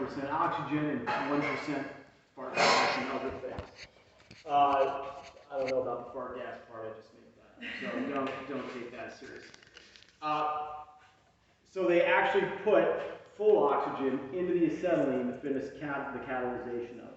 100% oxygen and 1% fart gas and other things. I don't know about the fart gas part, I just made that. So don't take that serious. So they actually put full oxygen into the acetylene to finish the catalyzation of it.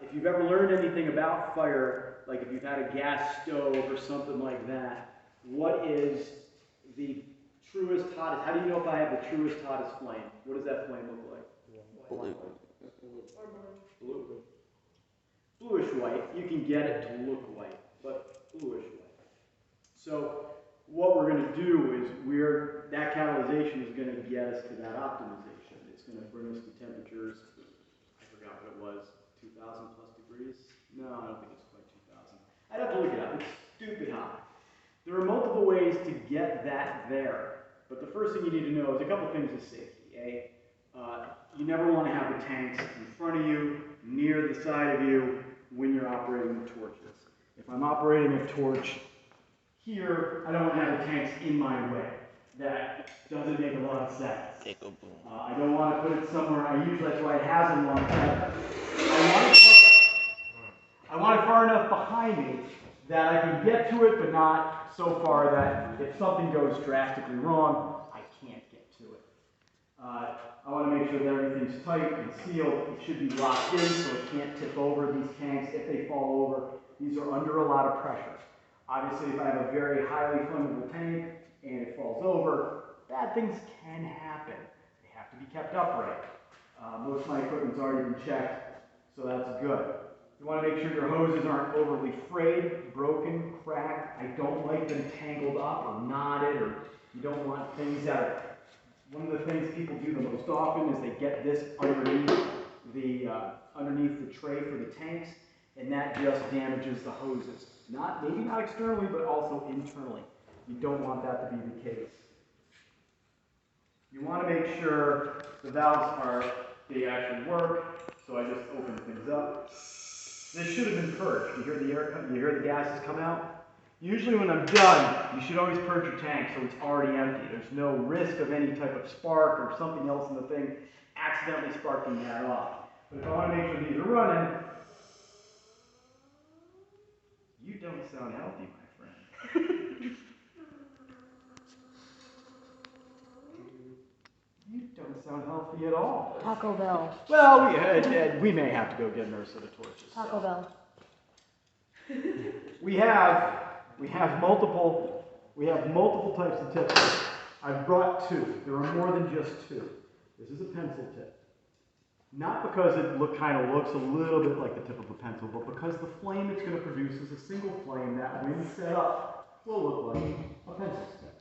If you've ever learned anything about fire, like if you've had a gas stove or something like that, what is the truest, hottest? How do you know if I have the truest, hottest flame? What does that flame look like? Blue. Blue. Bluish white. You can get it to look white, but bluish white. So what we're going to do is that catalyzation is going to get us to that optimization. It's going to bring us to temperatures, I forgot what it was, 2,000 plus degrees? No, I don't think it's quite 2,000. I'd have to look it up. It's stupid hot. There are multiple ways to get that there, but the first thing you need to know is a couple things of safety. You never want to have the tanks in front of you, near the side of you, when you're operating the torches. If I'm operating a torch here, I don't want to have the tanks in my way. That doesn't make a lot of sense. I don't want to put it somewhere. That's why I have them like that. I want it far enough behind me that I can get to it, but not so far that if something goes drastically wrong, I can't get to it. I want to make sure that everything's tight and sealed. It should be locked in so it can't tip over. These tanks, if they fall over, these are under a lot of pressure. Obviously, if I have a very highly flammable tank and it falls over, bad things can happen. They have to be kept upright. Most of my equipment's already been checked, so that's good. You want to make sure your hoses aren't overly frayed, broken, cracked. I don't like them tangled up or knotted, or you don't want things that are... One of the things people do the most often is they get this underneath the tray for the tanks, and that just damages the hoses. Maybe not externally, but also internally. You don't want that to be the case. You want to make sure the valves they actually work. So I just open things up. This should have been purged. You hear the gases come out? Usually when I'm done, you should always purge your tank so it's already empty. There's no risk of any type of spark or something else in the thing accidentally sparking that off. But if I want to make sure these are running, you don't sound healthy, my friend. You don't sound healthy at all. Taco Bell. Well, we may have to go get Nurse of the torches. Taco Bell. We have multiple types of tips. I've brought two. There are more than just two. This is a pencil tip. Not because it looks a little bit like the tip of a pencil, but because the flame it's going to produce is a single flame that, when set up, will look like a pencil tip.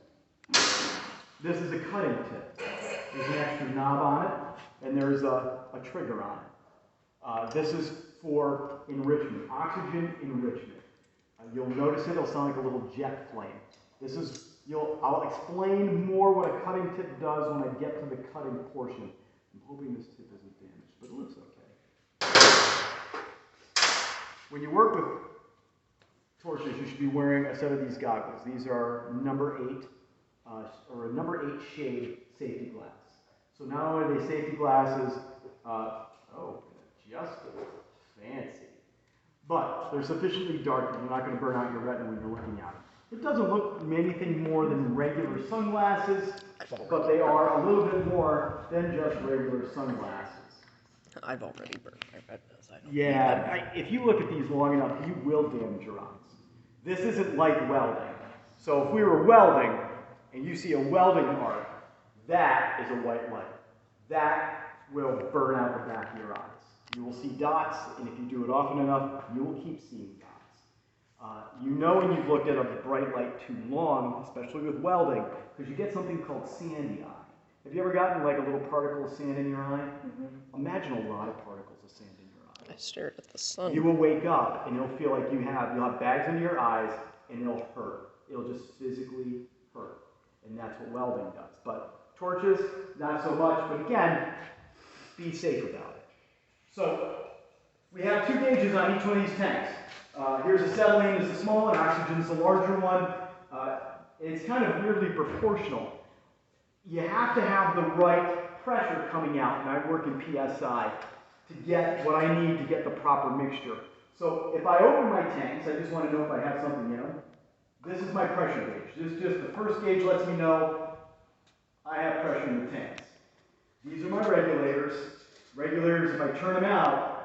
This is a cutting tip. There's an extra knob on it, and there's a trigger on it. This is for enrichment, oxygen enrichment. You'll notice it'll sound like a little jet flame. I'll explain more what a cutting tip does when I get to the cutting portion. I'm hoping this tip isn't damaged, but it looks okay. When you work with torches, you should be wearing a set of these goggles. These are number 8, or a number 8 shade safety glass. So not only are they safety glasses, just fancy, but they're sufficiently dark that you're not going to burn out your retina when you're looking at them. It doesn't look anything more than regular sunglasses, but they are a little bit more than just regular sunglasses. I've already burned my retinas. If you look at these long enough, you will damage your eyes. This isn't like welding. So if we were welding, and you see a welding arc, that is a white light. That will burn out the back of your eyes. You will see dots, and if you do it often enough, you will keep seeing dots. You know when you've looked at a bright light too long, especially with welding, because you get something called sandy eye. Have you ever gotten like a little particle of sand in your eye? Mm-hmm. Imagine a lot of particles of sand in your eye. I stared at the sun. You will wake up, and it'll feel like you'll have bags under your eyes, and it'll hurt. It'll just physically hurt. And that's what welding does. But torches, not so much. But again, be safe about it. So we have 2 gauges on each one of these tanks. Here's acetylene is the small one, oxygen is the larger one. It's kind of weirdly proportional. You have to have the right pressure coming out, and I work in PSI to get what I need to get the proper mixture. So if I open my tanks, I just want to know if I have something in them. This is my pressure gauge. This is just the first gauge lets me know I have pressure in the tanks. These are my regulators. Regulators, if I turn them out,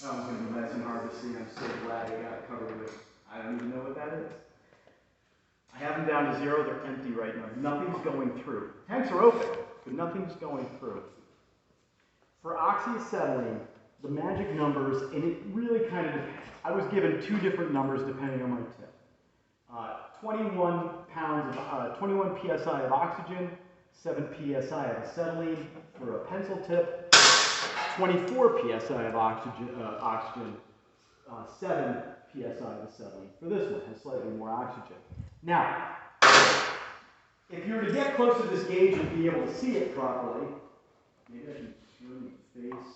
that one's going to be nice and hard to see. I'm so glad I got it covered with. I don't even know what that is. I have them down to 0. They're empty right now. Nothing's going through. Tanks are open, but nothing's going through. For oxyacetylene, the magic numbers, and it really kind of depends. I was given 2 different numbers depending on my tip. 21 psi of oxygen, 7 psi of acetylene for a pencil tip, 24 psi of oxygen, 7 psi of acetylene. For this one, has slightly more oxygen. Now, if you were to get close to this gauge and be able to see it properly, maybe I can turn the face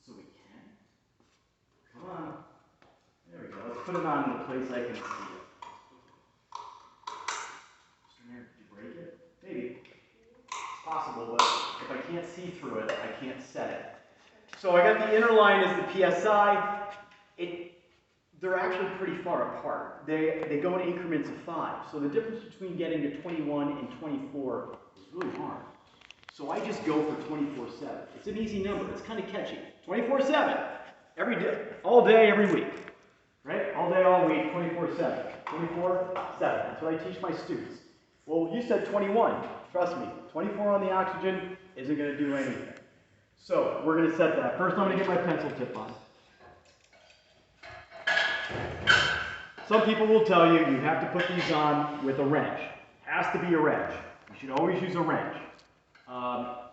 so we can. Come on. There we go. Let's put it on in a place I can see it. Mr. Mayor, did you break it? Maybe. It's possible, but if I can't see through it, I can't set it. So I got the inner line as the PSI. They're actually pretty far apart. They go in increments of 5. So the difference between getting to 21 and 24 is really hard. So I just go for 24/7. It's an easy number. It's kind of catchy. 24/7. Every day. All day, every week. Right? All day, all week, 24/7. 24/7. That's what I teach my students. Well, you said 21. Trust me. 24 on the oxygen isn't going to do anything. So we're going to set that. First, I'm going to get my pencil tip on. Some people will tell you you have to put these on with a wrench. Has to be a wrench. You should always use a wrench.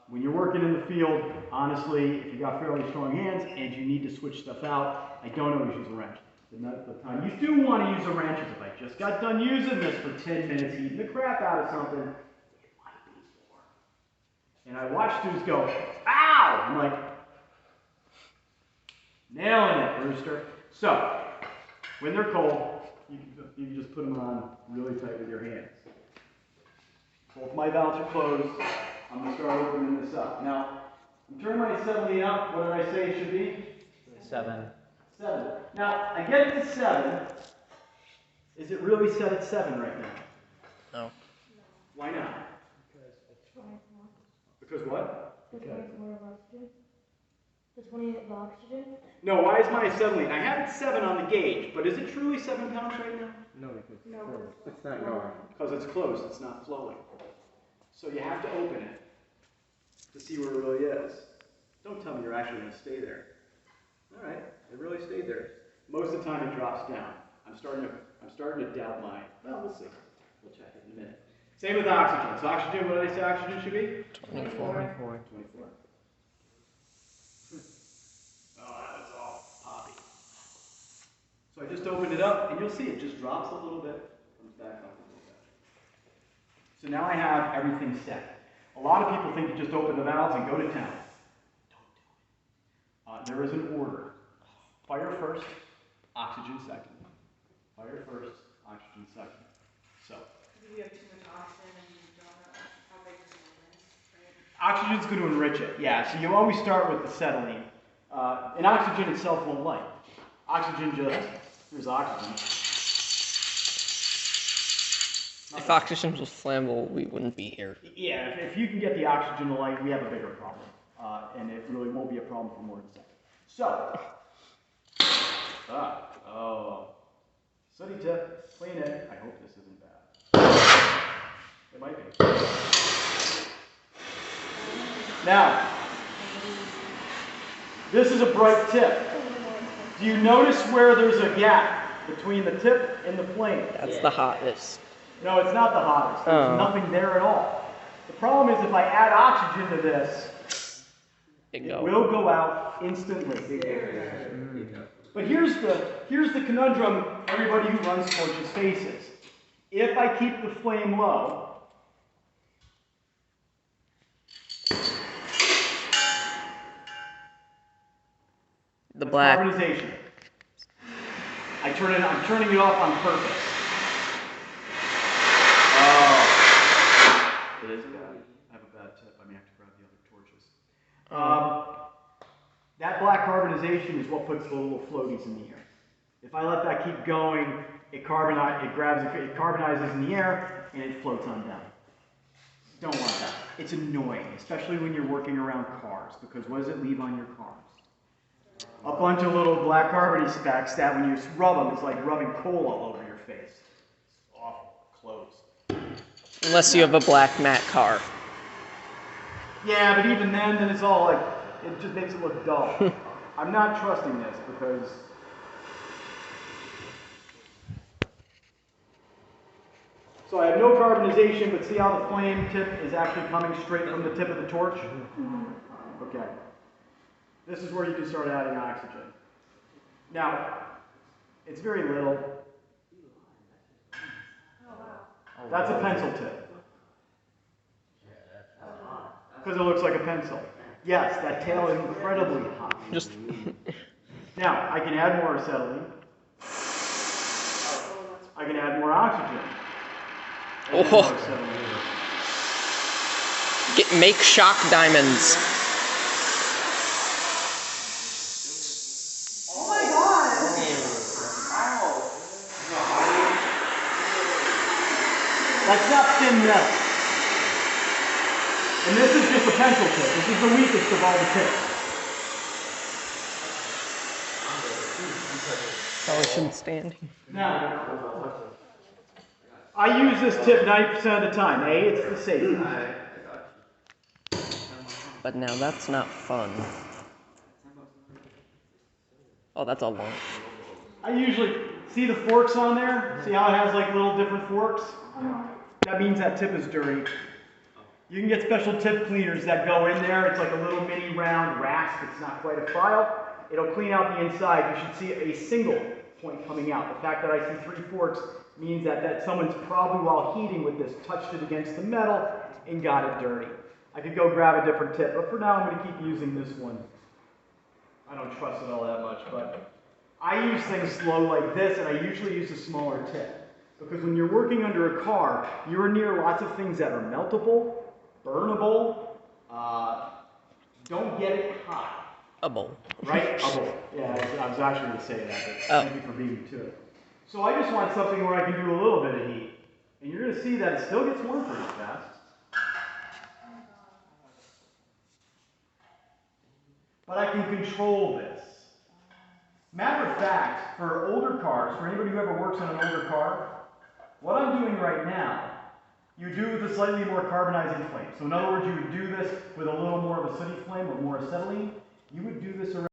When you're working in the field, honestly, if you got fairly strong hands and you need to switch stuff out, I don't always use a wrench. The time you do want to use a wrench is if I just got done using this for 10 minutes, heating the crap out of something, it might be more. And I watch students go, ow! I'm like, nailing it, Rooster. So, when they're cold, you can just put them on really tight with your hands. Both my valves are closed. I'm going to start opening this up. Now, I'm turning my acetylene up. What did I say it should be? 7. 7. Now, I get it to 7. Is it really set at 7 right now? No. Why not? Because what? The 20 of oxygen. The 20 of oxygen. No, why is my acetylene? I have it 7 on the gauge, but is it truly 7 pounds right now? No, because No. it's not going. Because it's closed, it's not flowing. So you have to open it to see where it really is. Don't tell me you're actually going to stay there. All right, it really stayed there. Most of the time it drops down. I'm starting to doubt my, well, we'll see. We'll check it in a minute. Same with oxygen. So oxygen, what did I say oxygen should be? 24. 24. 24. Oh, that was all poppy. So I just opened it up, and you'll see it just drops a little bit, comes back up a little bit. So now I have everything set. A lot of people think you just open the valves and go to town. Don't do it. There is an order. Fire first, oxygen second. Fire first, oxygen second. So. If you have too much oxygen and you don't know how big it's going to rinse, right? Oxygen's going to enrich it, yeah. So you always start with the acetylene. And oxygen itself won't light. Oxygen just, here's oxygen. If oxygen was flammable, we wouldn't be here. Yeah, if you can get the oxygen to light, we have a bigger problem. And it really won't be a problem for more than a second. So, sooty tip, clean it. I hope this isn't bad. It might be. Now, this is a bright tip. Do you notice where there's a gap between the tip and the flame? That's the hottest. No, it's not the hottest. There's nothing there at all. The problem is if I add oxygen to this, it will go out instantly. But here's the conundrum everybody who runs torches faces. If I keep the flame low, The black. carbonization. I'm turning it off on purpose. that tip. I may have to grab the other torches. That black carbonization is what puts the little floaties in the air. If I let that keep going, it carbonizes in the air, and it floats on down. Don't want that. It's annoying, especially when you're working around cars, because what does it leave on your cars? A bunch of little black carbony specks that when you rub them, it's like rubbing coal all over your face. It's awful. Clothes. Unless you have a black matte car. Yeah, but even then it's all like, it just makes it look dull. I'm not trusting this because so I have no carbonization, but see how the flame tip is actually coming straight from the tip of the torch? Okay. This is where you can start adding oxygen. Now, it's very little. That's a pencil tip. Because it looks like a pencil. Yes, that tail is incredibly hot. Just Now, I can add more acetylene. I can add more oxygen. And then more acetylene. make shock diamonds. Oh my god! That's not thin metal. And this is just a pencil tip. This is the weakest of all the tips. Probably shouldn't stand. Now, I use this tip 90% of the time. A, it's the safest. But now that's not fun. Oh, that's a long. I usually see the forks on there. See how it has like little different forks? That means that tip is dirty. You can get special tip cleaners that go in there. It's like a little mini round rasp. It's not quite a file. It'll clean out the inside. You should see a single point coming out. The fact that I see 3 forks means that someone's probably, while heating with this, touched it against the metal and got it dirty. I could go grab a different tip, but for now I'm going to keep using this one. I don't trust it all that much, but I use things slow like this, and I usually use a smaller tip. Because when you're working under a car, you're near lots of things that are meltable, burnable, don't get it hot. A bowl. Right? Yeah, I was actually going to say that, but thank you for beating me to it. So I just want something where I can do a little bit of heat. And you're going to see that it still gets warm pretty fast. But I can control this. Matter of fact, for older cars, for anybody who ever works on an older car, what I'm doing right now, you do with a slightly more carbonizing flame. So in other words, you would do this with a little more of a sooty flame or more acetylene. You would do this around